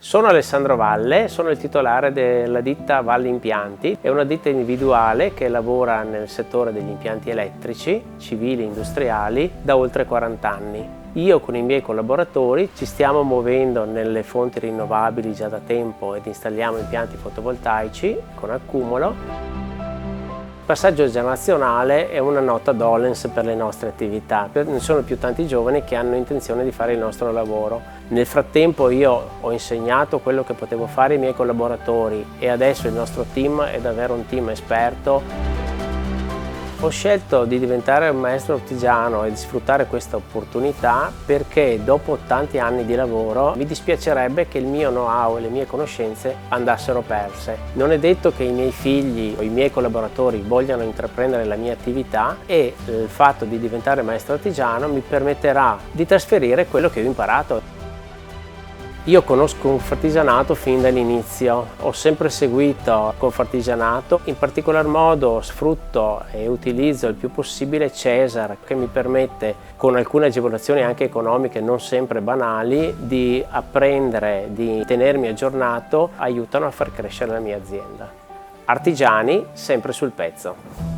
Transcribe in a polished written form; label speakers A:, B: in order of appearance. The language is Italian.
A: Sono Alessandro Valle, sono il titolare della ditta Valle Impianti, è una ditta individuale che lavora nel settore degli impianti elettrici, civili e industriali da oltre 40 anni. Io con i miei collaboratori ci stiamo muovendo nelle fonti rinnovabili già da tempo ed installiamo impianti fotovoltaici con accumulo. Il passaggio generazionale è una nota dolens per le nostre attività. Non sono più tanti giovani che hanno intenzione di fare il nostro lavoro. Nel frattempo io ho insegnato quello che potevo fare ai miei collaboratori e adesso il nostro team è davvero un team esperto. Ho scelto di diventare un maestro artigiano e di sfruttare questa opportunità perché dopo tanti anni di lavoro mi dispiacerebbe che il mio know-how e le mie conoscenze andassero perse. Non è detto che i miei figli o i miei collaboratori vogliano intraprendere la mia attività e il fatto di diventare maestro artigiano mi permetterà di trasferire quello che ho imparato. Io conosco Confartigianato fin dall'inizio, ho sempre seguito Confartigianato, in particolar modo sfrutto e utilizzo il più possibile Cesar, che mi permette, con alcune agevolazioni anche economiche non sempre banali, di apprendere, di tenermi aggiornato, aiutano a far crescere la mia azienda. Artigiani sempre sul pezzo.